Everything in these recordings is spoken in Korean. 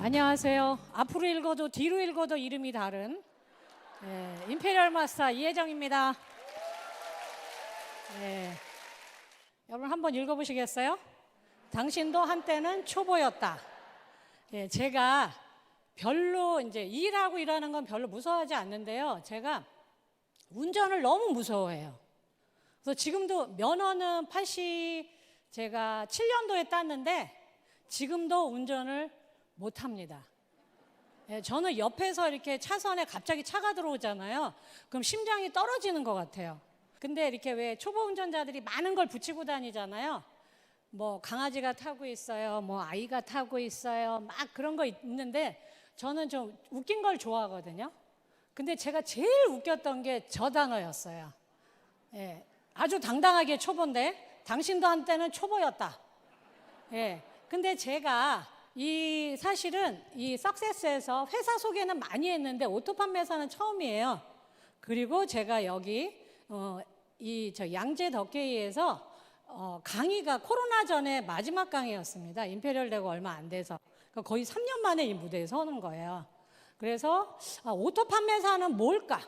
안녕하세요. 앞으로 읽어도 뒤로 읽어도 이름이 다른 임페리얼 마스터 이혜정입니다. 여러분 한번 읽어보시겠어요? 당신도 한때는 초보였다. 제가 별로 이제 일하고 일하는 건 별로 무서워하지 않는데요. 제가 운전을 너무 무서워해요. 그래서 지금도 면허는 제가 7년도에 땄는데 지금도 운전을 못합니다. 저는 옆에서 이렇게 차선에 갑자기 차가 들어오잖아요. 그럼 심장이 떨어지는 것 같아요. 근데 이렇게 왜 초보 운전자들이 많은 걸 붙이고 다니잖아요. 뭐 강아지가 타고 있어요, 뭐 아이가 타고 있어요, 막 그런 거 있는데 저는 좀 웃긴 걸 좋아하거든요. 근데 제가 제일 웃겼던 게 저 단어였어요. 아주 당당하게 초보인데 당신도 한때는 초보였다. 근데 제가 사실은 이 석세스에서 회사 소개는 많이 했는데 오토 판매사는 처음이에요. 그리고 제가 여기 양재 덕계이에서 강의가 코로나 전에 마지막 강의였습니다. 임페리얼 되고 얼마 안 돼서 거의 3년 만에 이 무대에 서는 거예요. 그래서 오토 판매사는 뭘까?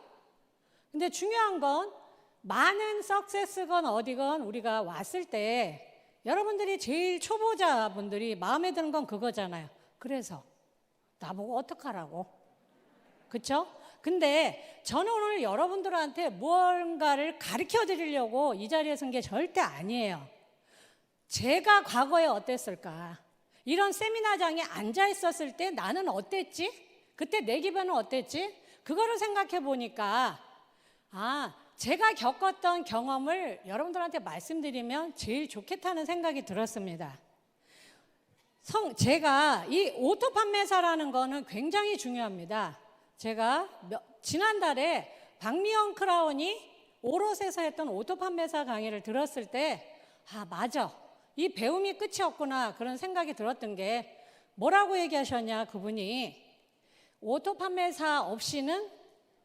근데 중요한 건 많은 석세스건 어디건 우리가 왔을 때 여러분들이 제일 초보자분들이 마음에 드는 건 그거잖아요. 그래서 나보고 어떡하라고? 그렇죠? 근데 저는 오늘 여러분들한테 무언가를 가르쳐 드리려고 이 자리에 선 게 절대 아니에요. 제가 과거에 어땠을까? 이런 세미나장에 앉아 있었을 때 나는 어땠지? 그때 내 기분은 어땠지? 그거를 생각해 보니까 제가 겪었던 경험을 여러분들한테 말씀드리면 제일 좋겠다는 생각이 들었습니다. 제가 이 오토 판매사라는 거는 굉장히 중요합니다. 제가 지난달에 박미영 크라운이 오롯에서 했던 오토 판매사 강의를 들었을 때 맞아. 이 배움이 끝이 없구나 그런 생각이 들었던 게 뭐라고 얘기하셨냐 그분이 오토 판매사 없이는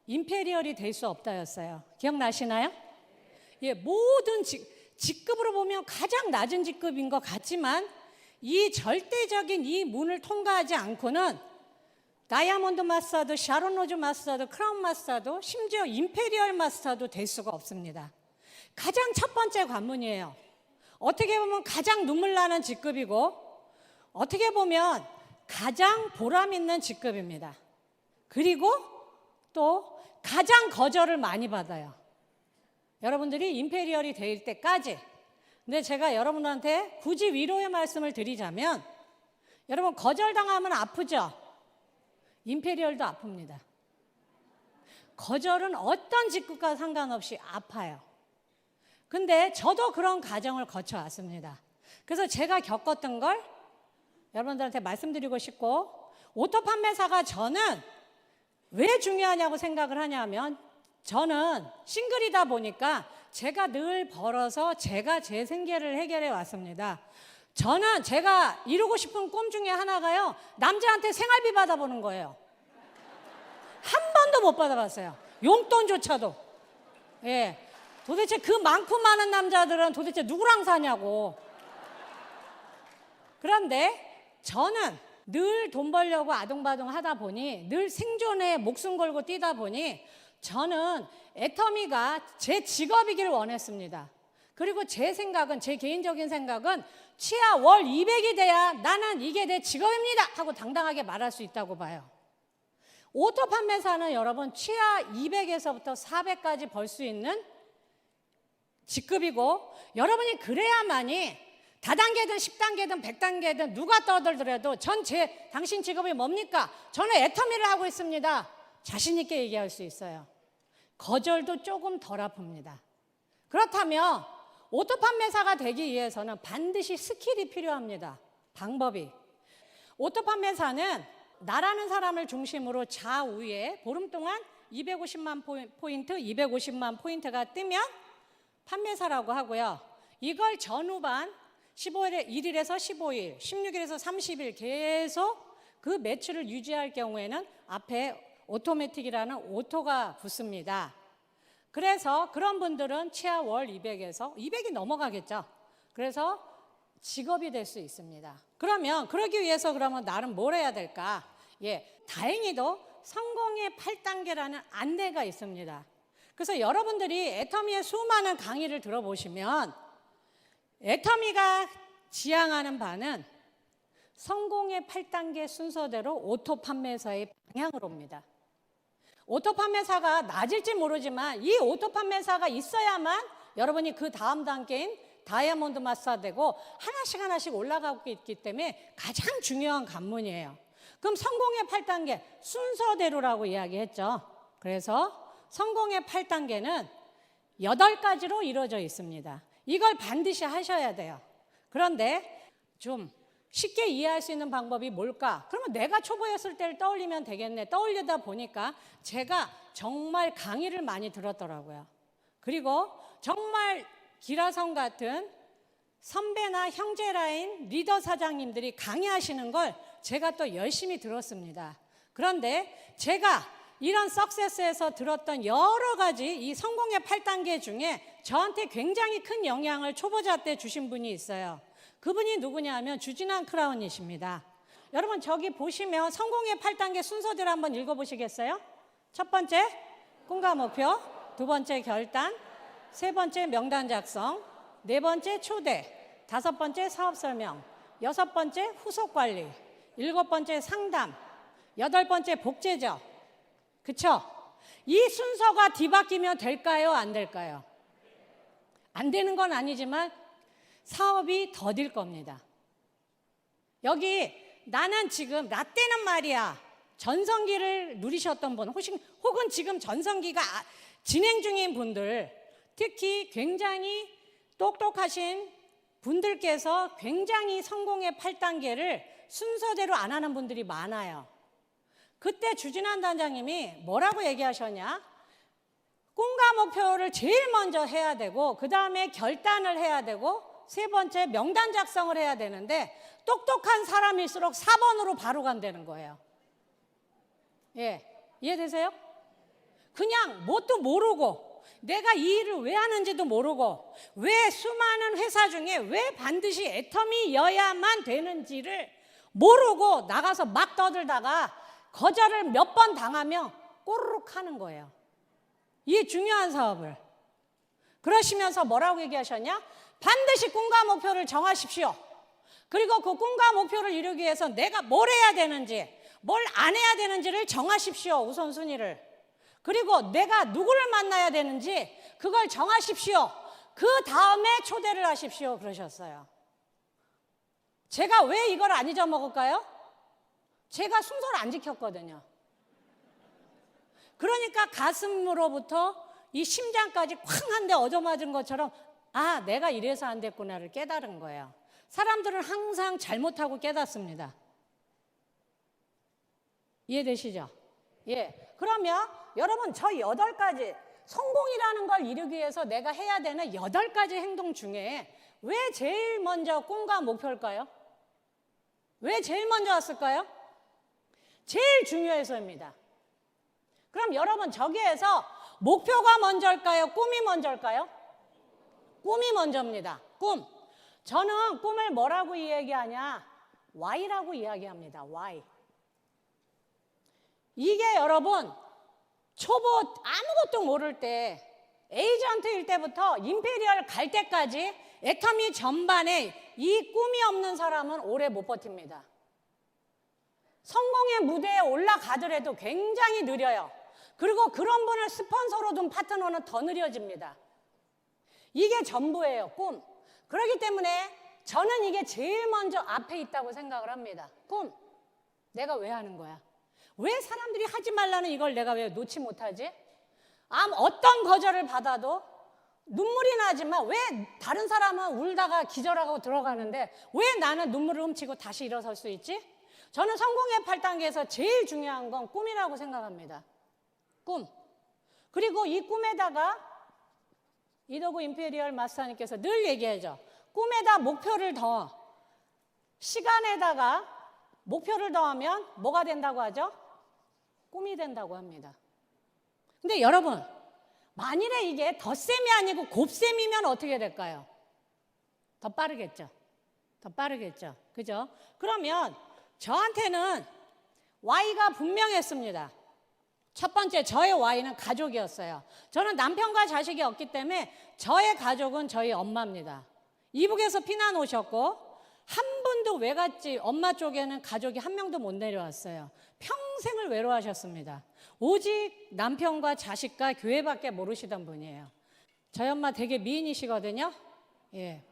임페리얼이 될 수 없다였어요. 기억나시나요? 모든 직급으로 보면 가장 낮은 직급인 것 같지만 이 절대적인 이 문을 통과하지 않고는 다이아몬드 마스터도 샤론 로즈 마스터도 크라운 마스터도 심지어 임페리얼 마스터도 될 수가 없습니다. 가장 첫 번째 관문이에요. 어떻게 보면 가장 눈물 나는 직급이고 어떻게 보면 가장 보람 있는 직급입니다. 그리고 또 가장 거절을 많이 받아요. 여러분들이 임페리얼이 될 때까지. 근데 제가 여러분한테 굳이 위로의 말씀을 드리자면 여러분 거절당하면 아프죠? 임페리얼도 아픕니다. 거절은 어떤 직급과 상관없이 아파요. 근데 저도 그런 과정을 거쳐왔습니다. 그래서 제가 겪었던 걸 여러분들한테 말씀드리고 싶고 오토 판매사가 저는 왜 중요하냐고 생각을 하냐면 저는 싱글이다 보니까 제가 늘 벌어서 제가 제 생계를 해결해 왔습니다. 저는 제가 이루고 싶은 꿈 중에 하나가요. 남자한테 생활비 받아보는 거예요. 한 번도 못 받아봤어요. 용돈조차도. 도대체 그 많고 많은 남자들은 도대체 누구랑 사냐고. 그런데 저는 늘 돈 벌려고 아둥바둥 하다 보니 늘 생존에 목숨 걸고 뛰다 보니 저는 애터미가 제 직업이기를 원했습니다. 그리고 제 개인적인 생각은 치아 월 200이 돼야 나는 이게 내 직업입니다 하고 당당하게 말할 수 있다고 봐요. 오토 판매사는 여러분 치아 200에서부터 400까지 벌 수 있는 직급이고 여러분이 그래야만이 다단계든 10단계든 100단계든 누가 떠들더라도 당신 직업이 뭡니까? 저는 애터미를 하고 있습니다. 자신 있게 얘기할 수 있어요. 거절도 조금 덜 아픕니다. 그렇다면 오토 판매사가 되기 위해서는 반드시 스킬이 필요합니다. 방법이. 오토 판매사는 나라는 사람을 중심으로 좌우에 보름 동안 250만 포인트, 250만 포인트가 뜨면 판매사라고 하고요. 이걸 전후반 1일에서 15일, 16일에서 30일 계속 그 매출을 유지할 경우에는 앞에 오토매틱이라는 오토가 붙습니다. 그래서 그런 분들은 치아 월 200에서 200이 넘어가겠죠. 그래서 직업이 될 수 있습니다. 그러면 그러기 위해서 그러면 나는 뭘 해야 될까? 다행히도 성공의 8단계라는 안내가 있습니다. 그래서 여러분들이 애터미의 수많은 강의를 들어보시면 애터미가 지향하는 바는 성공의 8단계 순서대로 오토 판매사의 방향으로입니다. 오토 판매사가 낮을지 모르지만 이 오토 판매사가 있어야만 여러분이 그 다음 단계인 다이아몬드 마스터되고 하나씩 올라가고 있기 때문에 가장 중요한 관문이에요. 그럼 성공의 8단계 순서대로라고 이야기했죠. 그래서 성공의 8단계는 8가지로 이루어져 있습니다. 이걸 반드시 하셔야 돼요. 그런데 좀 쉽게 이해할 수 있는 방법이 뭘까? 그러면 내가 초보였을 때를 떠올리면 되겠네. 떠올리다 보니까 제가 정말 강의를 많이 들었더라고요. 그리고 정말 기라성 같은 선배나 형제 라인 리더 사장님들이 강의하시는 걸 제가 또 열심히 들었습니다. 그런데 제가 이런 석세스에서 들었던 여러 가지 이 성공의 8단계 중에 저한테 굉장히 큰 영향을 초보자 때 주신 분이 있어요. 그분이 누구냐 하면 주진환 크라운이십니다. 여러분 저기 보시면 성공의 8단계 순서대로 한번 읽어보시겠어요? 첫 번째, 꿈과 목표. 두 번째, 결단. 세 번째, 명단 작성. 네 번째, 초대. 다섯 번째, 사업 설명. 여섯 번째, 후속 관리. 일곱 번째, 상담. 여덟 번째, 복제적. 그쵸? 이 순서가 뒤바뀌면 될까요? 안 될까요? 안 되는 건 아니지만 사업이 더딜 겁니다. 여기 나는 지금 나 때는 말이야 전성기를 누리셨던 분 혹은 지금 전성기가 진행 중인 분들, 특히 굉장히 똑똑하신 분들께서 굉장히 성공의 8단계를 순서대로 안 하는 분들이 많아요. 그때 주진환 단장님이 뭐라고 얘기하셨냐? 꿈과 목표를 제일 먼저 해야 되고 그 다음에 결단을 해야 되고 세 번째 명단 작성을 해야 되는데 똑똑한 사람일수록 4번으로 바로 간다는 거예요. 이해되세요? 그냥 뭣도 모르고 내가 이 일을 왜 하는지도 모르고 왜 수많은 회사 중에 왜 반드시 애터미여야만 되는지를 모르고 나가서 막 떠들다가 거절을 몇 번 당하며 꼬르륵 하는 거예요. 이 중요한 사업을. 그러시면서 뭐라고 얘기하셨냐? 반드시 꿈과 목표를 정하십시오. 그리고 그 꿈과 목표를 이루기 위해서 내가 뭘 해야 되는지, 뭘 안 해야 되는지를 정하십시오. 우선순위를. 그리고 내가 누구를 만나야 되는지 그걸 정하십시오. 그 다음에 초대를 하십시오. 그러셨어요. 제가 왜 이걸 안 잊어먹을까요? 제가 순서를 안 지켰거든요. 그러니까 가슴으로부터 이 심장까지 쾅 한 대 얻어맞은 것처럼 아, 내가 이래서 안 됐구나를 깨달은 거예요. 사람들은 항상 잘못하고 깨닫습니다. 이해되시죠? 그러면 여러분 저 8가지 성공이라는 걸 이루기 위해서 내가 해야 되는 8가지 행동 중에 왜 제일 먼저 꿈과 목표일까요? 왜 제일 먼저 왔을까요? 제일 중요해서입니다. 그럼 여러분 저기에서 목표가 먼저일까요? 꿈이 먼저일까요? 꿈이 먼저입니다. 꿈. 저는 꿈을 뭐라고 이야기하냐? Y라고 이야기합니다. Y. 이게 여러분 초보 아무것도 모를 때 에이전트일 때부터 임페리얼 갈 때까지 애터미 전반에 이 꿈이 없는 사람은 오래 못 버팁니다. 성공의 무대에 올라가더라도 굉장히 느려요. 그리고 그런 분을 스폰서로 둔 파트너는 더 느려집니다. 이게 전부예요. 꿈. 그렇기 때문에 저는 이게 제일 먼저 앞에 있다고 생각을 합니다. 꿈. 내가 왜 하는 거야? 왜 사람들이 하지 말라는 이걸 내가 왜 놓지 못하지? 어떤 거절을 받아도 눈물이 나지만 왜 다른 사람은 울다가 기절하고 들어가는데 왜 나는 눈물을 훔치고 다시 일어설 수 있지? 저는 성공의 8단계에서 제일 중요한 건 꿈이라고 생각합니다. 꿈. 그리고 이 꿈에다가 이도구 임페리얼 마스터님께서 늘 얘기하죠. 꿈에다 목표를 더하. 시간에다가 목표를 더하면 뭐가 된다고 하죠? 꿈이 된다고 합니다. 근데 여러분, 만일에 이게 덧셈이 아니고 곱셈이면 어떻게 될까요? 더 빠르겠죠. 더 빠르겠죠. 그죠? 그러면 저한테는 Y가 분명했습니다. 첫 번째, 저의 Y는 가족이었어요. 저는 남편과 자식이 없기 때문에 저의 가족은 저희 엄마입니다. 이북에서 피난 오셨고 한 번도 외갓집 엄마 쪽에는 가족이 한 명도 못 내려왔어요. 평생을 외로워하셨습니다. 오직 남편과 자식과 교회밖에 모르시던 분이에요. 저희 엄마 되게 미인이시거든요. 예.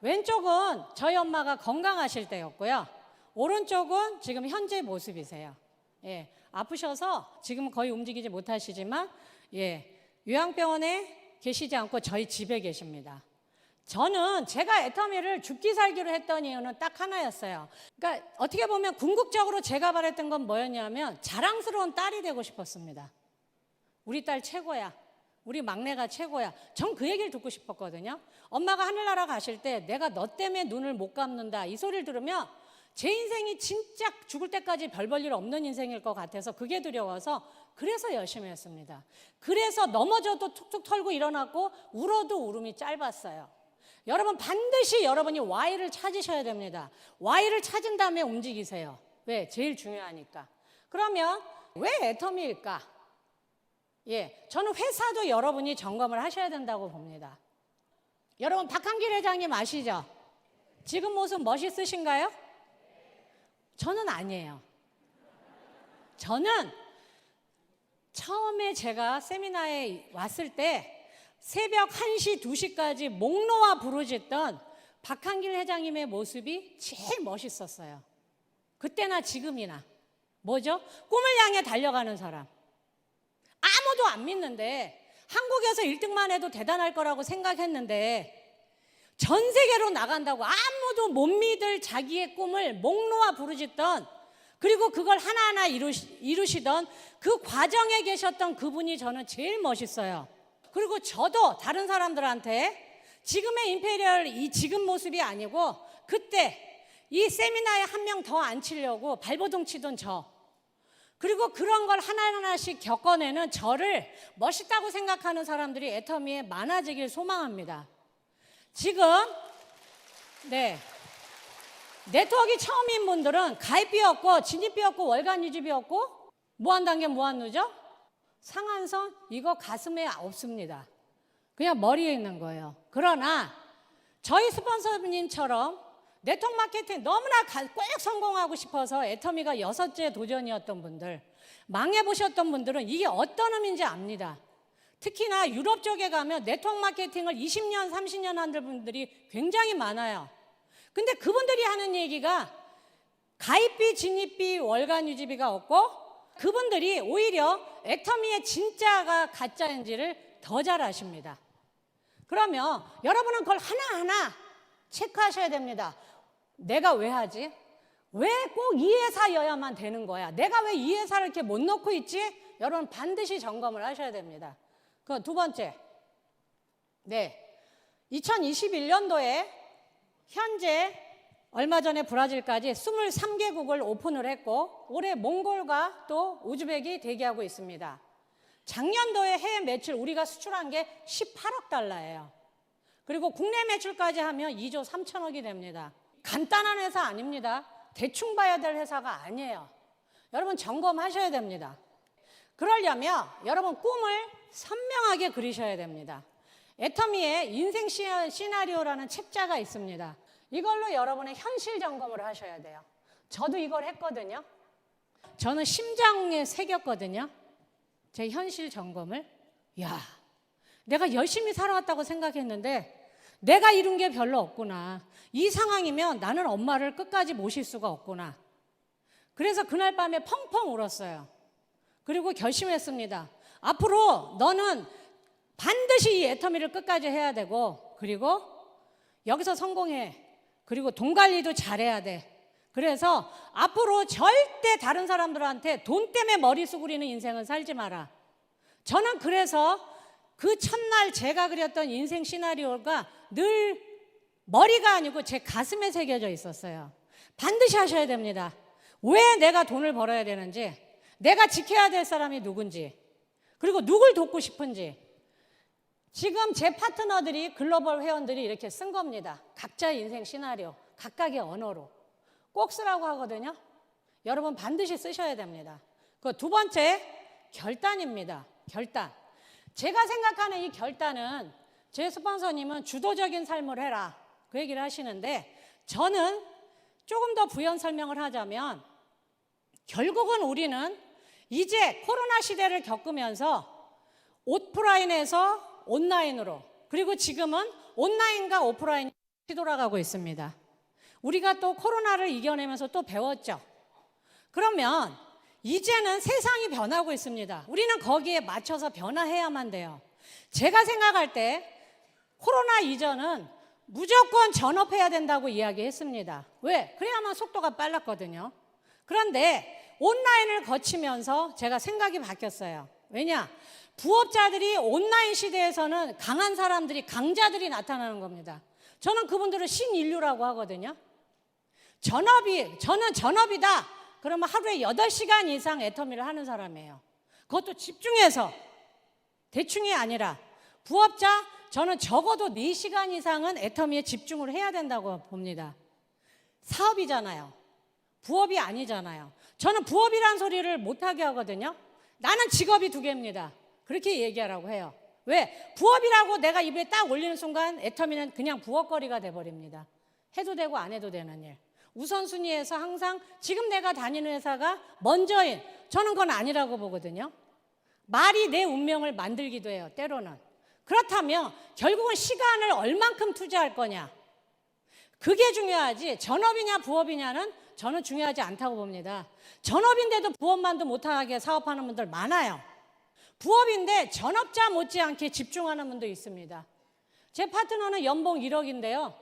왼쪽은 저희 엄마가 건강하실 때였고요. 오른쪽은 지금 현재 모습이세요. 예. 아프셔서 지금 거의 움직이지 못하시지만 요양병원에 계시지 않고 저희 집에 계십니다. 저는 제가 애터미를 죽기 살기로 했던 이유는 딱 하나였어요. 그러니까 어떻게 보면 궁극적으로 제가 바랬던 건 뭐였냐면 자랑스러운 딸이 되고 싶었습니다. 우리 딸 최고야. 우리 막내가 최고야. 전 그 얘기를 듣고 싶었거든요. 엄마가 하늘나라 가실 때 내가 너 때문에 눈을 못 감는다 이 소리를 들으면 제 인생이 진짜 죽을 때까지 별 볼 일 없는 인생일 것 같아서 그게 두려워서 그래서 열심히 했습니다. 그래서 넘어져도 툭툭 털고 일어났고 울어도 울음이 짧았어요. 여러분 반드시 여러분이 Y를 찾으셔야 됩니다. Y를 찾은 다음에 움직이세요. 왜? 제일 중요하니까. 그러면 왜 애터미일까? 저는 회사도 여러분이 점검을 하셔야 된다고 봅니다. 여러분 박한길 회장님 아시죠? 지금 모습 멋있으신가요? 저는 아니에요. 저는 처음에 제가 세미나에 왔을 때 새벽 1시, 2시까지 목 놓아 부르짖던 박한길 회장님의 모습이 제일 멋있었어요. 그때나 지금이나. 뭐죠? 꿈을 향해 달려가는 사람. 아무도 안 믿는데 한국에서 1등만 해도 대단할 거라고 생각했는데 전 세계로 나간다고 아무도 못 믿을 자기의 꿈을 목 놓아 부르짖던 그리고 그걸 하나하나 이루시던 그 과정에 계셨던 그분이 저는 제일 멋있어요. 그리고 저도 다른 사람들한테 지금의 임페리얼 이 지금 모습이 아니고 그때 이 세미나에 한 명 더 앉히려고 발버둥 치던 저 그리고 그런 걸 하나하나씩 겪어내는 저를 멋있다고 생각하는 사람들이 애터미에 많아지길 소망합니다. 지금 네트워크 처음인 분들은 가입비 없고 진입비 없고 월간 유지비 없고 무한단계 무한누적 상한선 이거 가슴에 없습니다. 그냥 머리에 있는 거예요. 그러나 저희 스폰서님처럼 네트워크 마케팅 너무나 꼭 성공하고 싶어서 애터미가 6째 도전이었던 분들 망해보셨던 분들은 이게 어떤 의미인지 압니다. 특히나 유럽 쪽에 가면 네트워크 마케팅을 20년 30년 한 분들이 굉장히 많아요. 근데 그분들이 하는 얘기가 가입비 진입비 월간 유지비가 없고 그분들이 오히려 애터미의 진짜가 가짜인지를 더 잘 아십니다. 그러면 여러분은 그걸 하나하나 체크하셔야 됩니다. 내가 왜 하지? 왜 꼭 이 회사여야만 되는 거야? 내가 왜 이 회사를 이렇게 못 넣고 있지? 여러분 반드시 점검을 하셔야 됩니다. 그 두 번째, 2021년도에 현재 얼마 전에 브라질까지 23개국을 오픈을 했고 올해 몽골과 또 우즈벡이 대기하고 있습니다. 작년도에 해외 매출 우리가 수출한 게 18억 달러예요. 그리고 국내 매출까지 하면 2조 3천억이 됩니다. 간단한 회사 아닙니다. 대충 봐야 될 회사가 아니에요. 여러분 점검하셔야 됩니다. 그러려면 여러분 꿈을 선명하게 그리셔야 됩니다. 애터미의 인생 시나리오라는 책자가 있습니다. 이걸로 여러분의 현실 점검을 하셔야 돼요. 저도 이걸 했거든요. 저는 심장에 새겼거든요. 제 현실 점검을. 내가 열심히 살아왔다고 생각했는데 내가 이룬 게 별로 없구나. 이 상황이면 나는 엄마를 끝까지 모실 수가 없구나. 그래서 그날 밤에 펑펑 울었어요. 그리고 결심했습니다. 앞으로 너는 반드시 이 애터미를 끝까지 해야 되고 그리고 여기서 성공해. 그리고 돈 관리도 잘해야 돼. 그래서 앞으로 절대 다른 사람들한테 돈 때문에 머리 수그리는 인생은 살지 마라. 저는 그래서 그 첫날 제가 그렸던 인생 시나리오가 늘 머리가 아니고 제 가슴에 새겨져 있었어요. 반드시 하셔야 됩니다. 왜 내가 돈을 벌어야 되는지, 내가 지켜야 될 사람이 누군지, 그리고 누굴 돕고 싶은지. 지금 제 파트너들이 글로벌 회원들이 이렇게 쓴 겁니다. 각자의 인생 시나리오. 각각의 언어로 꼭 쓰라고 하거든요. 여러분 반드시 쓰셔야 됩니다. 그 두 번째, 결단입니다. 결단. 제가 생각하는 이 결단은 제 스폰서님은 주도적인 삶을 해라 그 얘기를 하시는데 저는 조금 더 부연 설명을 하자면 결국은 우리는 이제 코로나 시대를 겪으면서 오프라인에서 온라인으로 그리고 지금은 온라인과 오프라인이 뒤돌아가고 있습니다. 우리가 또 코로나를 이겨내면서 또 배웠죠. 그러면 이제는 세상이 변하고 있습니다. 우리는 거기에 맞춰서 변화해야만 돼요. 제가 생각할 때 코로나 이전은 무조건 전업해야 된다고 이야기했습니다. 왜? 그래야만 속도가 빨랐거든요. 그런데 온라인을 거치면서 제가 생각이 바뀌었어요. 왜냐? 부업자들이 온라인 시대에서는 강한 사람들이, 강자들이 나타나는 겁니다. 저는 그분들을 신인류라고 하거든요. 저는 전업이다. 그러면 하루에 8시간 이상 애터미를 하는 사람이에요. 그것도 집중해서, 대충이 아니라 부업자, 저는 적어도 4시간 이상은 애터미에 집중을 해야 된다고 봅니다. 사업이잖아요. 부업이 아니잖아요. 저는 부업이란 소리를 못하게 하거든요. 나는 직업이 2개입니다. 그렇게 얘기하라고 해요. 왜? 부업이라고 내가 입에 딱 올리는 순간 애터미는 그냥 부업거리가 돼버립니다. 해도 되고 안 해도 되는 일. 우선순위에서 항상 지금 내가 다니는 회사가 먼저인, 저는 그건 아니라고 보거든요. 말이 내 운명을 만들기도 해요, 때로는. 그렇다면 결국은 시간을 얼만큼 투자할 거냐, 그게 중요하지 전업이냐 부업이냐는 저는 중요하지 않다고 봅니다. 전업인데도 부업만도 못하게 사업하는 분들 많아요. 부업인데 전업자 못지않게 집중하는 분도 있습니다. 제 파트너는 연봉 1억인데요.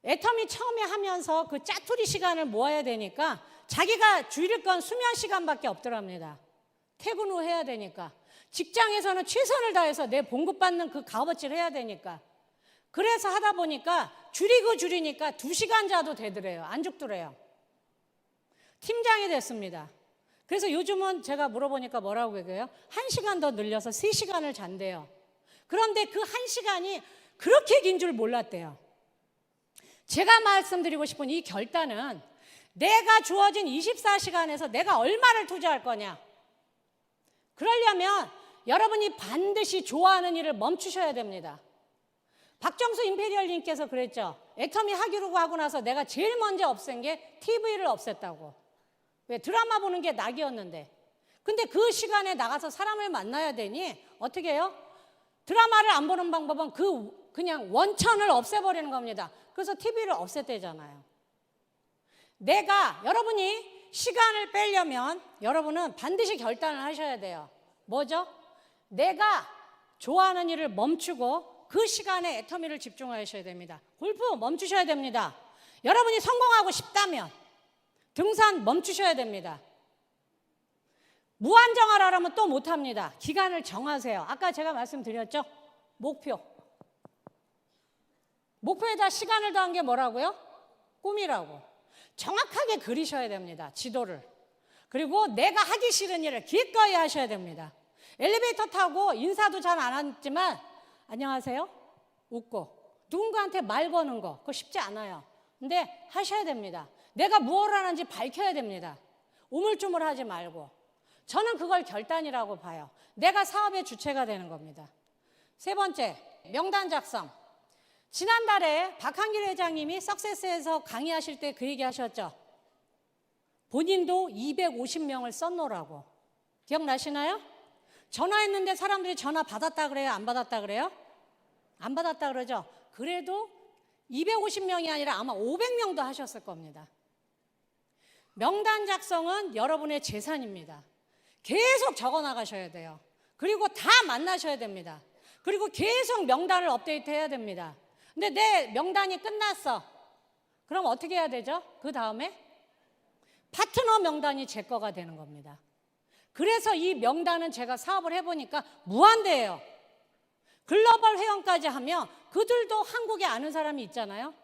애터미 처음에 하면서 그 짜투리 시간을 모아야 되니까 자기가 줄일 건 수면 시간밖에 없더랍니다. 퇴근 후 해야 되니까. 직장에서는 최선을 다해서 내 봉급받는 그 값어치를 해야 되니까. 그래서 하다 보니까 줄이니까 2시간 자도 되더래요. 안 죽더래요. 팀장이 됐습니다. 그래서 요즘은 제가 물어보니까 뭐라고 얘기해요? 1시간 더 늘려서 3시간을 잔대요. 그런데 그 1시간이 그렇게 긴 줄 몰랐대요. 제가 말씀드리고 싶은 이 결단은 내가 주어진 24시간에서 내가 얼마를 투자할 거냐. 그러려면 여러분이 반드시 좋아하는 일을 멈추셔야 됩니다. 박정수 임페리얼님께서 그랬죠. 애터미 하기로 하고 나서 내가 제일 먼저 없앤 게 TV를 없앴다고. 왜? 드라마 보는 게 낙이었는데. 근데 그 시간에 나가서 사람을 만나야 되니 어떻게 해요? 드라마를 안 보는 방법은 그냥 원천을 없애버리는 겁니다. 그래서 TV를 없앴대잖아요. 여러분이 시간을 빼려면 여러분은 반드시 결단을 하셔야 돼요. 뭐죠? 내가 좋아하는 일을 멈추고 그 시간에 애터미를 집중하셔야 됩니다. 골프 멈추셔야 됩니다. 여러분이 성공하고 싶다면 등산 멈추셔야 됩니다. 무한정하라면 또 못합니다. 기간을 정하세요. 아까 제가 말씀드렸죠? 목표에다 시간을 더한 게 뭐라고요? 꿈이라고. 정확하게 그리셔야 됩니다. 지도를. 그리고 내가 하기 싫은 일을 기꺼이 하셔야 됩니다. 엘리베이터 타고 인사도 잘 안 했지만 안녕하세요? 웃고 누군가한테 말 거는 거 그거 쉽지 않아요. 근데 하셔야 됩니다. 내가 무엇을 하는지 밝혀야 됩니다. 우물쭈물하지 말고. 저는 그걸 결단이라고 봐요. 내가 사업의 주체가 되는 겁니다. 3번째, 명단 작성. 지난달에 박한길 회장님이 석세스에서 강의하실 때 그 얘기 하셨죠. 본인도 250명을 썼노라고. 기억나시나요? 전화했는데 사람들이 전화 받았다 그래요? 안 받았다 그래요? 안 받았다 그러죠. 그래도 250명이 아니라 아마 500명도 하셨을 겁니다. 명단 작성은 여러분의 재산입니다. 계속 적어 나가셔야 돼요. 그리고 다 만나셔야 됩니다. 그리고 계속 명단을 업데이트해야 됩니다. 근데 내 명단이 끝났어. 그럼 어떻게 해야 되죠? 그 다음에 파트너 명단이 제 거가 되는 겁니다. 그래서 이 명단은 제가 사업을 해보니까 무한대예요. 글로벌 회원까지 하면 그들도 한국에 아는 사람이 있잖아요.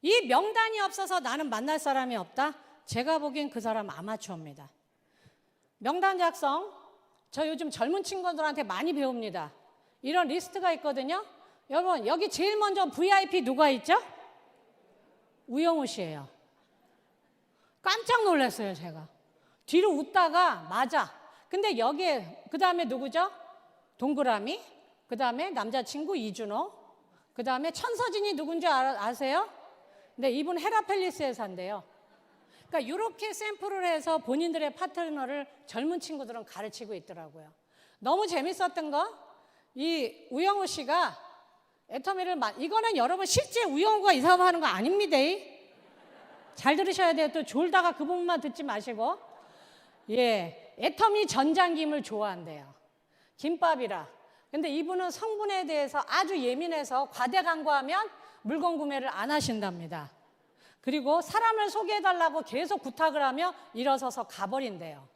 이 명단이 없어서 나는 만날 사람이 없다? 제가 보기엔 그 사람 아마추어입니다. 명단 작성, 저 요즘 젊은 친구들한테 많이 배웁니다. 이런 리스트가 있거든요. 여러분, 여기 제일 먼저 VIP 누가 있죠? 우영우 씨예요. 깜짝 놀랐어요, 제가. 뒤로 웃다가 맞아. 근데 여기에 그 다음에 누구죠? 동그라미, 그 다음에 남자친구 이준호, 그 다음에 천서진이 누군지 아세요? 네, 이분 헤라펠리스에 산대요. 그러니까 이렇게 샘플을 해서 본인들의 파트너를 젊은 친구들은 가르치고 있더라고요. 너무 재밌었던 거, 이 우영우 씨가 애터미를 이거는 여러분 실제 우영우가 이 사업하는 거 아닙니다. 잘 들으셔야 돼요. 또 졸다가 그 부분만 듣지 마시고. 예, 애터미 전장김을 좋아한대요. 김밥이라. 근데 이분은 성분에 대해서 아주 예민해서 과대 광고하면 물건 구매를 안 하신답니다. 그리고 사람을 소개해달라고 계속 부탁을 하며 일어서서 가버린대요.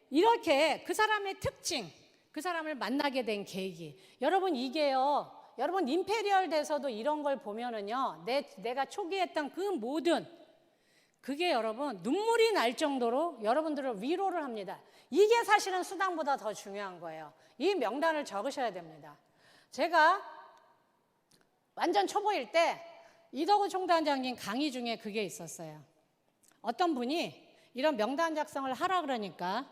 이렇게 그 사람의 특징, 그 사람을 만나게 된 계기. 여러분 이게요, 여러분 임페리얼 돼서도 이런 걸 보면은요, 내가 초기에 했던 그 모든 그게 여러분 눈물이 날 정도로 여러분들을 위로를 합니다. 이게 사실은 수당보다 더 중요한 거예요. 이 명단을 적으셔야 됩니다. 제가 완전 초보일 때 이덕우 총단장님 강의 중에 그게 있었어요. 어떤 분이 이런 명단 작성을 하라 그러니까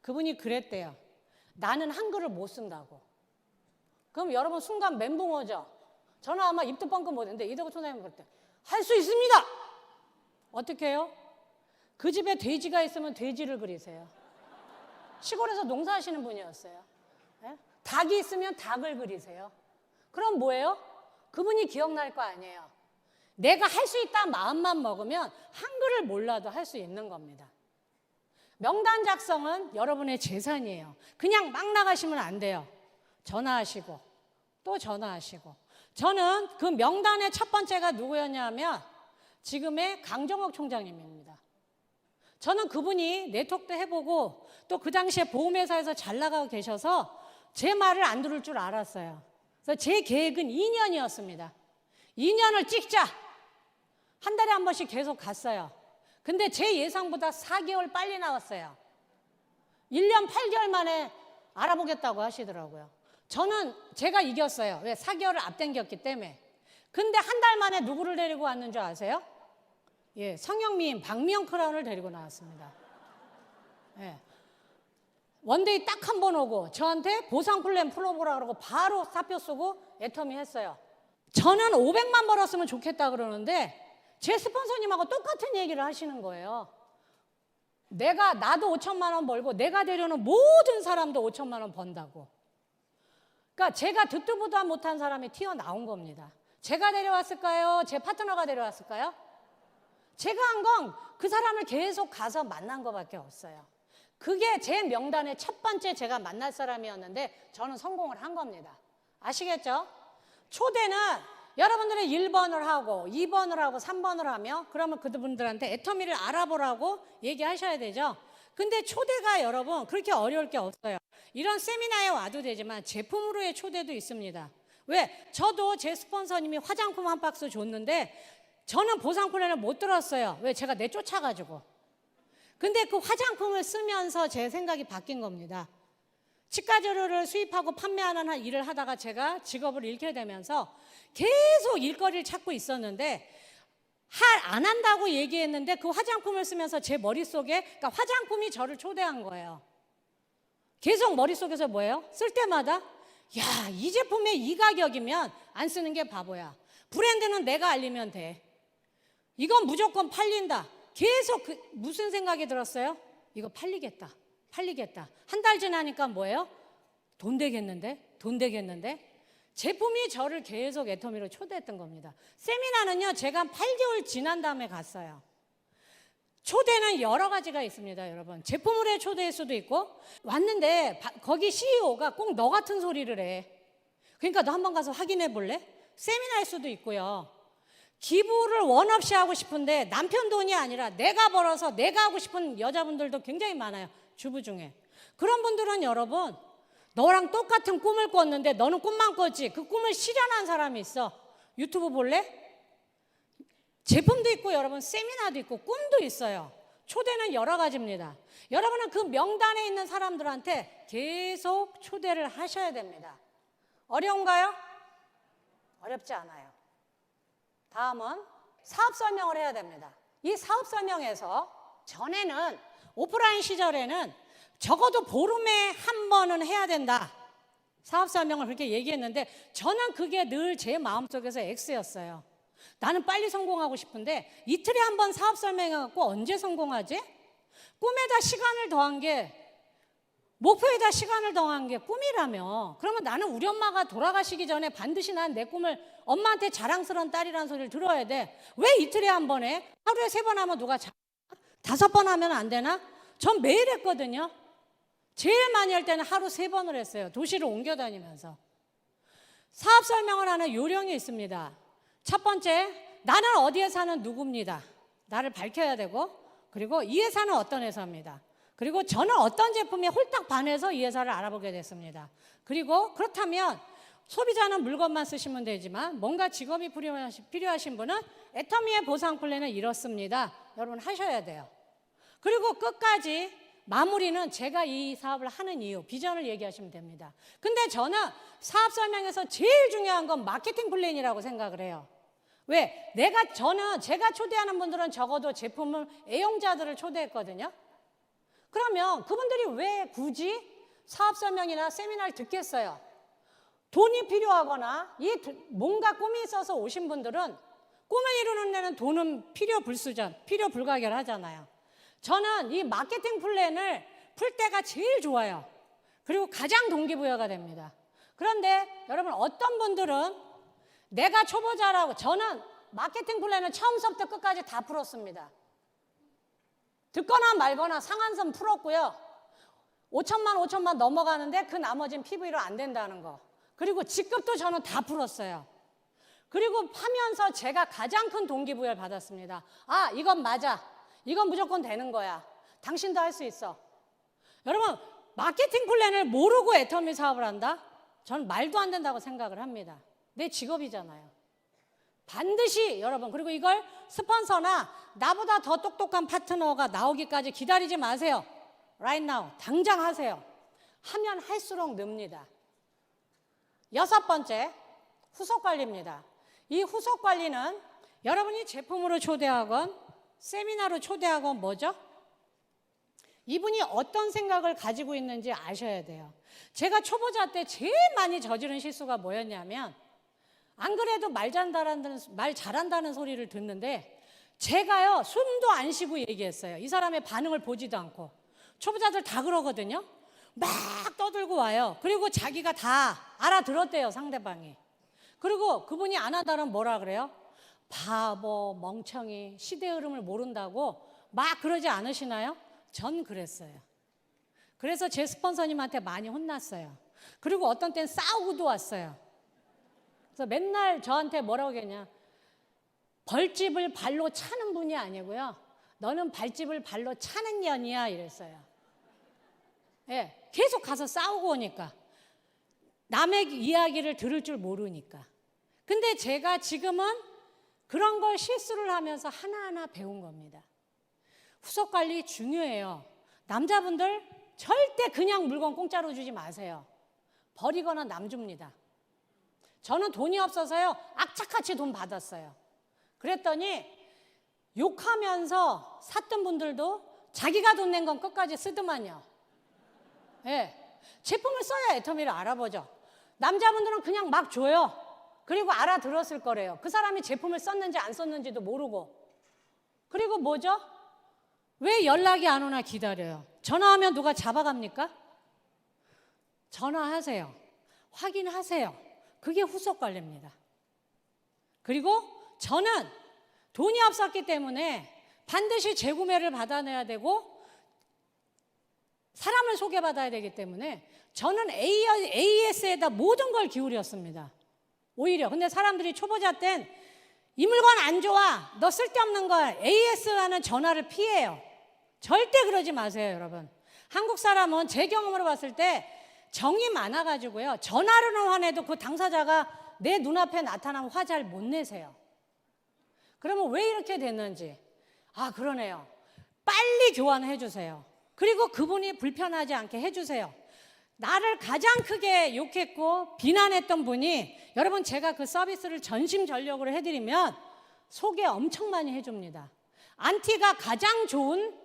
그분이 그랬대요. 나는 한글을 못 쓴다고. 그럼 여러분 순간 멘붕 오죠. 저는 아마 입도 뻥끗 못했는데 이덕우 총장님 그럴 때 할 수 있습니다. 어떻게 해요? 그 집에 돼지가 있으면 돼지를 그리세요. 시골에서 농사하시는 분이었어요. 네? 닭이 있으면 닭을 그리세요. 그럼 뭐예요? 그분이 기억날 거 아니에요. 내가 할 수 있다 마음만 먹으면 한글을 몰라도 할 수 있는 겁니다. 명단 작성은 여러분의 재산이에요. 그냥 막 나가시면 안 돼요. 전화하시고 또 전화하시고. 저는 그 명단의 첫 번째가 누구였냐면 지금의 강정옥 총장님입니다. 저는 그분이 네트워크도 해보고 또 그 당시에 보험회사에서 잘 나가고 계셔서 제 말을 안 들을 줄 알았어요. 그래서 제 계획은 2년이었습니다. 2년을 찍자. 한 달에 한 번씩 계속 갔어요. 근데 제 예상보다 4개월 빨리 나왔어요. 1년 8개월 만에 알아보겠다고 하시더라고요. 저는 제가 이겼어요. 왜? 4개월을 앞당겼기 때문에. 근데 한 달 만에 누구를 데리고 왔는 줄 아세요? 예, 성형미인 박미영 크라운을 데리고 나왔습니다. 예. 원데이 딱 한 번 오고 저한테 보상 플랜 풀어보라 그러고 바로 사표 쓰고 애터미 했어요. 저는 500만 벌었으면 좋겠다 그러는데 제 스폰서님하고 똑같은 얘기를 하시는 거예요. 나도 5천만 원 벌고 내가 데려오는 모든 사람도 5천만 원 번다고. 그러니까 제가 듣도 보도 못한 사람이 튀어나온 겁니다. 제가 데려왔을까요? 제 파트너가 데려왔을까요? 제가 한 건 그 사람을 계속 가서 만난 것밖에 없어요. 그게 제 명단의 첫 번째 제가 만날 사람이었는데 저는 성공을 한 겁니다. 아시겠죠? 초대는 여러분들이 1번을 하고 2번을 하고 3번을 하며 그러면 그분들한테 애터미를 알아보라고 얘기하셔야 되죠. 근데 초대가 여러분 그렇게 어려울 게 없어요. 이런 세미나에 와도 되지만 제품으로의 초대도 있습니다. 왜? 저도 제 스폰서님이 화장품 한 박스 줬는데 저는 보상 플랜을 못 들었어요. 왜? 제가 내쫓아가지고. 근데 그 화장품을 쓰면서 제 생각이 바뀐 겁니다. 치과 재료를 수입하고 판매하는 일을 하다가 제가 직업을 잃게 되면서 계속 일거리를 찾고 있었는데 안 한다고 얘기했는데 그 화장품을 쓰면서 제 머릿속에 그러니까 화장품이 저를 초대한 거예요. 계속 머릿속에서 뭐예요? 쓸 때마다 야, 이 제품에 이 가격이면 안 쓰는 게 바보야. 브랜드는 내가 알리면 돼. 이건 무조건 팔린다. 계속 무슨 생각이 들었어요? 이거 팔리겠다. 한 달 지나니까 뭐예요? 돈 되겠는데? 제품이 저를 계속 애터미로 초대했던 겁니다. 세미나는요, 제가 8개월 지난 다음에 갔어요. 초대는 여러 가지가 있습니다, 여러분. 제품으로의 초대일 수도 있고, 왔는데 거기 CEO가 꼭 너 같은 소리를 해. 그러니까 너 한번 가서 확인해 볼래? 세미나일 수도 있고요. 기부를 원 없이 하고 싶은데 남편 돈이 아니라 내가 벌어서 내가 하고 싶은 여자분들도 굉장히 많아요. 주부 중에. 그런 분들은 여러분 너랑 똑같은 꿈을 꿨는데 너는 꿈만 꿨지 그 꿈을 실현한 사람이 있어. 유튜브 볼래? 제품도 있고 여러분 세미나도 있고 꿈도 있어요. 초대는 여러 가지입니다. 여러분은 그 명단에 있는 사람들한테 계속 초대를 하셔야 됩니다. 어려운가요? 어렵지 않아요. 다음은 사업 설명을 해야 됩니다. 이 사업 설명에서 전에는 오프라인 시절에는 적어도 보름에 한 번은 해야 된다. 사업 설명을 그렇게 얘기했는데 저는 그게 늘 제 마음속에서 X였어요. 나는 빨리 성공하고 싶은데 이틀에 한 번 사업 설명해갖고 언제 성공하지? 꿈에다 시간을 더한 게, 목표에다 시간을 더한 게 꿈이라며, 그러면 나는 우리 엄마가 돌아가시기 전에 반드시 난 내 꿈을 엄마한테 자랑스러운 딸이라는 소리를 들어야 돼. 왜 이틀에 한 번 해? 하루에 3번 하면 누가 5번 하면 안 되나? 전 매일 했거든요. 제일 많이 할 때는 하루 3번을 했어요. 도시를 옮겨 다니면서. 사업 설명을 하는 요령이 있습니다. 첫 번째, 나는 어디에 사는 누구입니다. 나를 밝혀야 되고, 그리고 이 회사는 어떤 회사입니다. 그리고 저는 어떤 제품에 홀딱 반해서 이 회사를 알아보게 됐습니다. 그리고 그렇다면 소비자는 물건만 쓰시면 되지만 뭔가 직업이 필요하신 분은 애터미의 보상 플랜은 이렇습니다. 여러분 하셔야 돼요. 그리고 끝까지 마무리는 제가 이 사업을 하는 이유, 비전을 얘기하시면 됩니다. 근데 저는 사업 설명에서 제일 중요한 건 마케팅 플랜이라고 생각을 해요. 왜? 제가 초대하는 분들은 적어도 제품을 애용자들을 초대했거든요. 그러면 그분들이 왜 굳이 사업 설명이나 세미나를 듣겠어요? 돈이 필요하거나 뭔가 꿈이 있어서 오신 분들은 꿈을 이루는 데는 돈은 필요 불가결하잖아요. 저는 이 마케팅 플랜을 풀 때가 제일 좋아요. 그리고 가장 동기부여가 됩니다. 그런데 여러분 어떤 분들은 내가 초보자라고, 저는 마케팅 플랜을 처음부터 끝까지 다 풀었습니다. 듣거나 말거나 상한선 풀었고요. 5천만 넘어가는데 그 나머지는 PV로 안 된다는 거. 그리고 직급도 저는 다 풀었어요. 그리고 하면서 제가 가장 큰 동기부여를 받았습니다. 아, 이건 맞아. 이건 무조건 되는 거야. 당신도 할 수 있어. 여러분, 마케팅 플랜을 모르고 애터미 사업을 한다? 저는 말도 안 된다고 생각을 합니다. 내 직업이잖아요. 반드시 여러분, 그리고 이걸 스폰서나 나보다 더 똑똑한 파트너가 나오기까지 기다리지 마세요. Right now, 당장 하세요. 하면 할수록 늡니다. 6번째, 후속 관리입니다. 이 후속 관리는 여러분이 제품으로 초대하건 세미나로 초대하건 뭐죠? 이분이 어떤 생각을 가지고 있는지 아셔야 돼요. 제가 초보자 때 제일 많이 저지른 실수가 뭐였냐면, 안 그래도 말 잘한다는 소리를 듣는데 제가요 숨도 안 쉬고 얘기했어요. 이 사람의 반응을 보지도 않고. 초보자들 다 그러거든요. 막 떠들고 와요. 그리고 자기가 다 알아들었대요, 상대방이. 그리고 그분이 안 하다면 뭐라 그래요? 바보, 멍청이, 시대 흐름을 모른다고 막 그러지 않으시나요? 전 그랬어요. 그래서 제 스폰서님한테 많이 혼났어요. 그리고 어떤 땐 싸우고도 왔어요. 그래서 맨날 저한테 뭐라고 했냐, 벌집을 발로 차는 분이 아니고요, 너는 발집을 발로 차는 년이야, 이랬어요. 예, 계속 가서 싸우고 오니까, 남의 이야기를 들을 줄 모르니까. 근데 제가 지금은 그런 걸 실수를 하면서 하나하나 배운 겁니다. 후속 관리 중요해요. 남자분들 절대 그냥 물건 공짜로 주지 마세요. 버리거나 남 줍니다. 저는 돈이 없어서요, 악착같이 돈 받았어요. 그랬더니 욕하면서 샀던 분들도 자기가 돈 낸 건 끝까지 쓰더만요. 예, 제품을 써야 애터미를 알아보죠. 남자분들은 그냥 막 줘요. 그리고 알아들었을 거래요. 그 사람이 제품을 썼는지 안 썼는지도 모르고. 그리고 뭐죠? 왜 연락이 안 오나 기다려요. 전화하면 누가 잡아갑니까? 전화하세요. 확인하세요. 그게 후속 관리입니다. 그리고 저는 돈이 없었기 때문에 반드시 재구매를 받아내야 되고 사람을 소개받아야 되기 때문에 저는 AS에다 모든 걸 기울였습니다. 오히려. 근데 사람들이 초보자 땐 이 물건 안 좋아, 너 쓸데없는 걸, AS라는 전화를 피해요. 절대 그러지 마세요, 여러분. 한국 사람은 제 경험으로 봤을 때 정이 많아가지고요, 전화로는 화내도 그 당사자가 내 눈앞에 나타나면 화 잘 못 내세요. 그러면 왜 이렇게 됐는지, 아, 그러네요. 빨리 교환해 주세요. 그리고 그분이 불편하지 않게 해주세요. 나를 가장 크게 욕했고 비난했던 분이, 여러분 제가 그 서비스를 전심전력으로 해드리면 소개 엄청 많이 해줍니다. 안티가 가장 좋은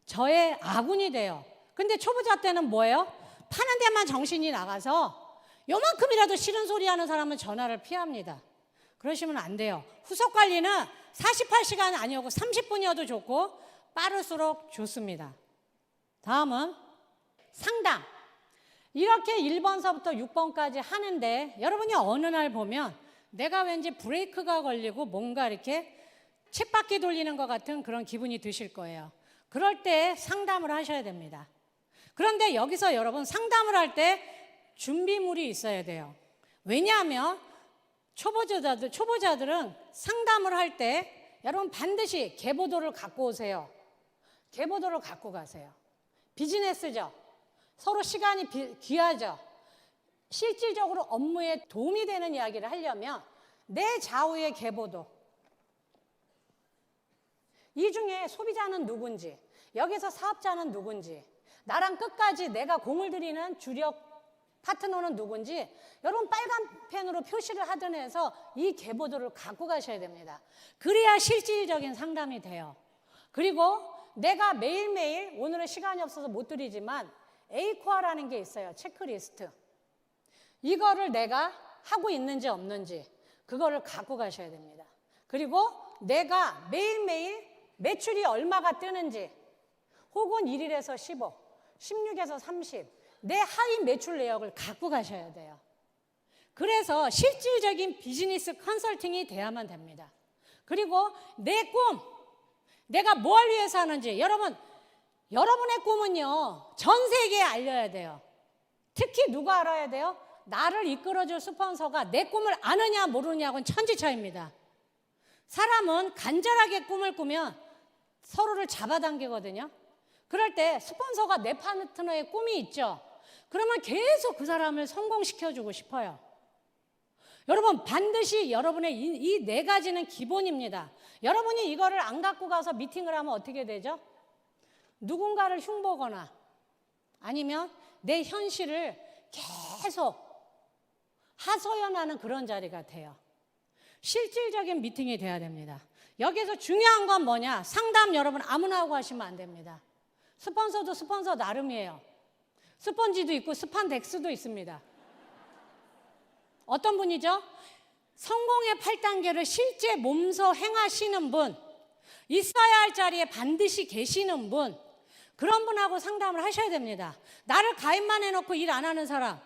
저의 아군이 돼요. 근데 초보자 때는 뭐예요? 파는 데만 정신이 나가서 요만큼이라도 싫은 소리 하는 사람은 전화를 피합니다. 그러시면 안 돼요. 후속 관리는 48시간 아니어도 30분이어도 좋고 빠를수록 좋습니다. 다음은 상담. 이렇게 1번서부터 6번까지 하는데 여러분이 어느 날 보면 내가 왠지 브레이크가 걸리고 뭔가 이렇게 쳇바퀴 돌리는 것 같은 그런 기분이 드실 거예요. 그럴 때 상담을 하셔야 됩니다. 그런데 여기서 여러분 상담을 할 때 준비물이 있어야 돼요. 왜냐하면 초보자들은 상담을 할 때 여러분 반드시 계보도를 갖고 오세요. 계보도를 갖고 가세요. 비즈니스죠. 서로 시간이 귀하죠. 실질적으로 업무에 도움이 되는 이야기를 하려면 내 좌우의 계보도, 이 중에 소비자는 누군지, 여기서 사업자는 누군지, 나랑 끝까지 내가 공을 들이는 주력 파트너는 누군지 여러분 빨간 펜으로 표시를 하든 해서 이 계보도를 갖고 가셔야 됩니다. 그래야 실질적인 상담이 돼요. 그리고 내가 매일매일, 오늘은 시간이 없어서 못 드리지만 A코어라는 게 있어요. 체크리스트. 이거를 내가 하고 있는지 없는지 그거를 갖고 가셔야 됩니다. 그리고 내가 매일매일 매출이 얼마가 뜨는지, 혹은 1일에서 15, 16에서 30, 내 하위 매출 내역을 갖고 가셔야 돼요. 그래서 실질적인 비즈니스 컨설팅이 돼야만 됩니다. 그리고 내 꿈, 내가 뭘 위해서 하는지, 여러분의 꿈은요, 전 세계에 알려야 돼요. 특히 누가 알아야 돼요? 나를 이끌어줄 스폰서가 내 꿈을 아느냐 모르느냐고는 천지차이입니다. 사람은 간절하게 꿈을 꾸면 서로를 잡아당기거든요. 그럴 때 스폰서가 내 파트너의 꿈이 있죠. 그러면 계속 그 사람을 성공시켜주고 싶어요. 여러분 반드시 여러분의 이 네 가지는 기본입니다. 여러분이 이거를 안 갖고 가서 미팅을 하면 어떻게 되죠? 누군가를 흉보거나 아니면 내 현실을 계속 하소연하는 그런 자리가 돼요. 실질적인 미팅이 돼야 됩니다. 여기서 중요한 건 뭐냐? 상담 여러분 아무나 하고 하시면 안 됩니다. 스폰서도 스폰서 나름이에요. 스펀지도 있고 스판덱스도 있습니다. 어떤 분이죠? 성공의 8단계를 실제 몸소 행하시는 분, 있어야 할 자리에 반드시 계시는 분, 그런 분하고 상담을 하셔야 됩니다. 나를 가입만 해놓고 일 안 하는 사람,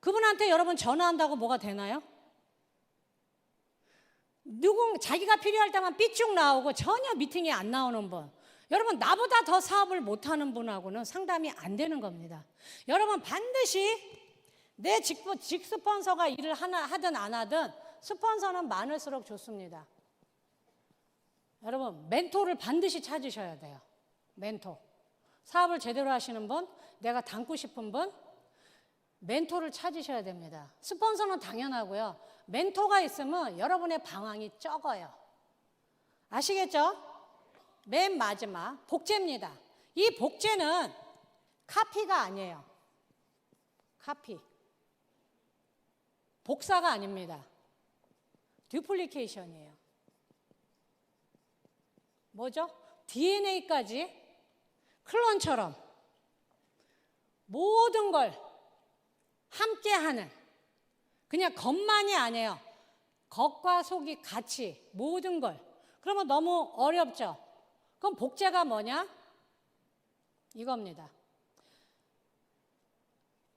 그분한테 여러분 전화한다고 뭐가 되나요? 자기가 필요할 때만 삐쭉 나오고 전혀 미팅에 안 나오는 분, 여러분 나보다 더 사업을 못하는 분하고는 상담이 안 되는 겁니다. 여러분 반드시 내 직스폰서가 일을 하든 안 하든 스폰서는 많을수록 좋습니다. 여러분 멘토를 반드시 찾으셔야 돼요. 멘토. 사업을 제대로 하시는 분, 내가 닮고 싶은 분, 멘토를 찾으셔야 됩니다. 스폰서는 당연하고요. 멘토가 있으면 여러분의 방황이 적어요. 아시겠죠? 맨 마지막 복제입니다. 이 복제는 카피가 아니에요. 카피. 복사가 아닙니다. 듀플리케이션이에요. 뭐죠? DNA까지 클론처럼 모든 걸 함께하는, 그냥 겉만이 아니에요. 겉과 속이 같이 모든 걸. 그러면 너무 어렵죠? 그럼 복제가 뭐냐? 이겁니다.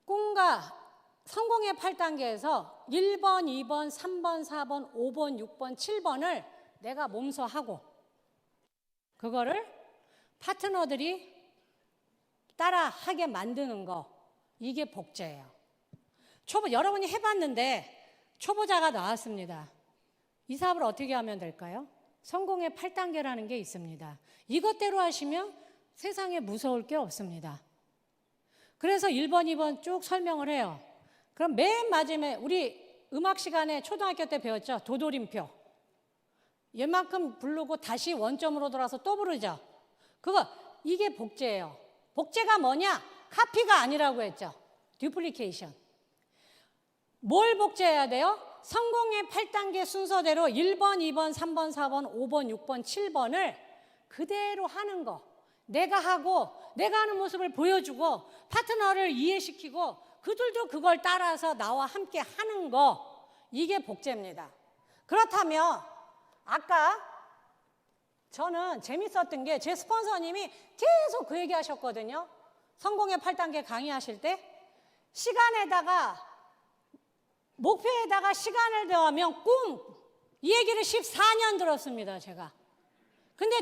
꿈과 성공의 8단계에서 1번, 2번, 3번, 4번, 5번, 6번, 7번을 내가 몸소 하고 그거를 파트너들이 따라 하게 만드는 거, 이게 복제예요. 여러분이 해봤는데 초보자가 나왔습니다. 이 사업을 어떻게 하면 될까요? 성공의 8단계라는 게 있습니다. 이것대로 하시면 세상에 무서울 게 없습니다. 그래서 1번, 2번 쭉 설명을 해요. 그럼 맨 마지막에 우리 음악 시간에 초등학교 때 배웠죠? 도돌림표. 얘만큼 부르고 다시 원점으로 돌아서 또 부르죠? 이게 복제예요. 복제가 뭐냐? 카피가 아니라고 했죠. 듀플리케이션. 뭘 복제해야 돼요? 성공의 8단계 순서대로 1번, 2번, 3번, 4번, 5번, 6번, 7번을 그대로 하는 거. 내가 하고 내가 하는 모습을 보여주고 파트너를 이해시키고 그들도 그걸 따라서 나와 함께 하는 거. 이게 복제입니다. 그렇다면 아까 저는 재밌었던 게 제 스폰서님이 계속 그 얘기 하셨거든요. 성공의 8단계 강의하실 때 시간에다가 목표에다가 시간을 더하면 꿈. 이 얘기를 14년 들었습니다, 제가. 근데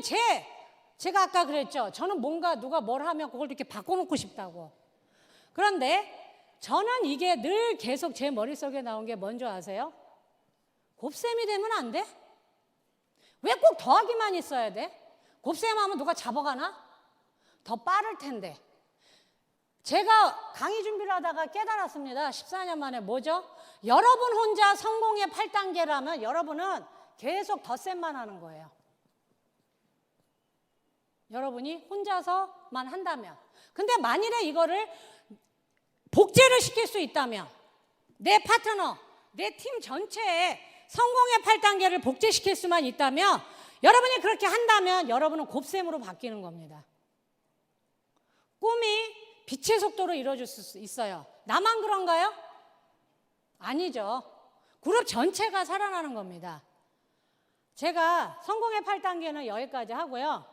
제가 아까 그랬죠. 저는 뭔가 누가 뭘 하면 그걸 이렇게 바꿔놓고 싶다고. 그런데 저는 이게 늘 계속 제 머릿속에 나온 게 뭔지 아세요? 곱셈이 되면 안 돼? 왜 꼭 더하기만 있어야 돼? 곱셈하면 누가 잡아가나? 더 빠를 텐데. 제가 강의 준비를 하다가 깨달았습니다. 14년 만에 뭐죠? 여러분 혼자 성공의 8단계라면 여러분은 계속 덧셈만 하는 거예요. 여러분이 혼자서만 한다면. 근데 만일에 이거를 복제를 시킬 수 있다면 내 파트너, 내 팀 전체에 성공의 8단계를 복제시킬 수만 있다면 여러분이 그렇게 한다면 여러분은 곱셈으로 바뀌는 겁니다. 꿈이 빛의 속도로 이루어질 수 있어요. 나만 그런가요? 아니죠. 그룹 전체가 살아나는 겁니다. 제가 성공의 8단계는 여기까지 하고요.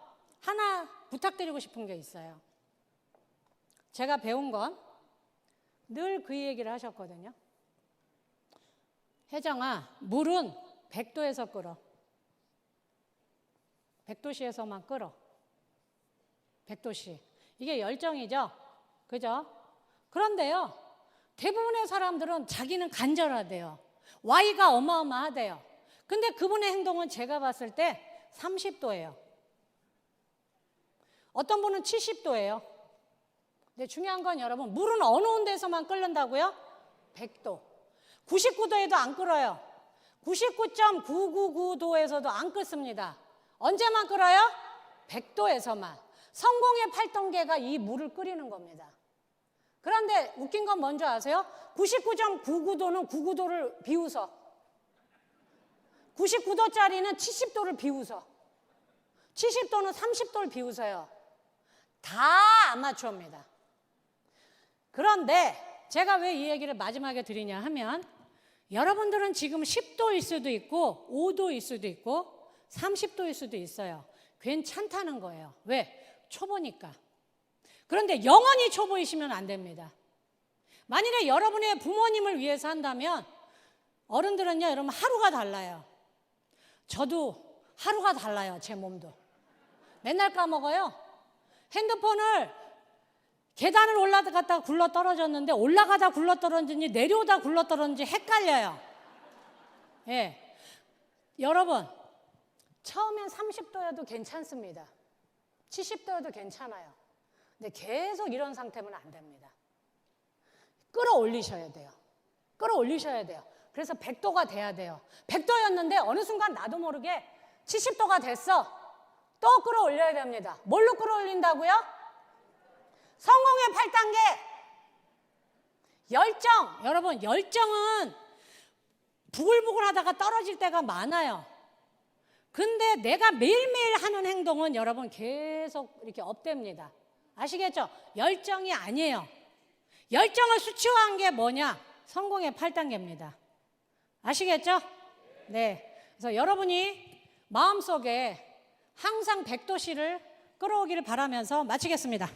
하나 부탁드리고 싶은 게 있어요. 제가 배운 건 늘 그 얘기를 하셨거든요. 혜정아, 물은 100도에서 끓어. 100도씨에서만 끓어. 100도씨. 이게 열정이죠? 그죠? 그런데요, 대부분의 사람들은 자기는 간절하대요. Y가 어마어마하대요. 근데 그분의 행동은 제가 봤을 때 30도예요. 어떤 분은 70도예요. 근데 중요한 건 여러분, 물은 어느 온도에서만 끓는다고요? 100도. 99도에도 안 끓어요. 99.999도에서도 안 끓습니다. 언제만 끓어요? 100도에서만. 성공의 8단계가 이 물을 끓이는 겁니다. 그런데 웃긴 건 뭔지 아세요? 99.99도는 99도를 비웃어. 99도짜리는 70도를 비웃어. 70도는 30도를 비웃어요. 다 아마추어입니다. 그런데 제가 왜 이 얘기를 마지막에 드리냐 하면 여러분들은 지금 10도일 수도 있고 5도일 수도 있고 30도일 수도 있어요. 괜찮다는 거예요. 왜? 초보니까. 그런데 영원히 초보이시면 안 됩니다. 만일에 여러분의 부모님을 위해서 한다면 어른들은요, 여러분 하루가 달라요. 저도 하루가 달라요. 제 몸도. 맨날 까먹어요. 핸드폰을 계단을 올라갔다가 굴러 떨어졌는데 올라가다 굴러 떨어졌는지 내려오다 굴러 떨어졌는지 헷갈려요. 예. 여러분, 처음엔 30도여도 괜찮습니다. 70도여도 괜찮아요. 근데 계속 이런 상태면 안 됩니다. 끌어올리셔야 돼요. 끌어올리셔야 돼요. 그래서 100도가 돼야 돼요. 100도였는데 어느 순간 나도 모르게 70도가 됐어. 또 끌어올려야 됩니다. 뭘로 끌어올린다고요? 성공의 8단계. 열정. 여러분, 열정은 부글부글 하다가 떨어질 때가 많아요. 근데 내가 매일매일 하는 행동은 여러분 계속 이렇게 업됩니다. 아시겠죠? 열정이 아니에요. 열정을 수치화한 게 뭐냐? 성공의 8단계입니다. 아시겠죠? 네. 그래서 여러분이 마음속에 항상 100도씨를 끌어오기를 바라면서 마치겠습니다.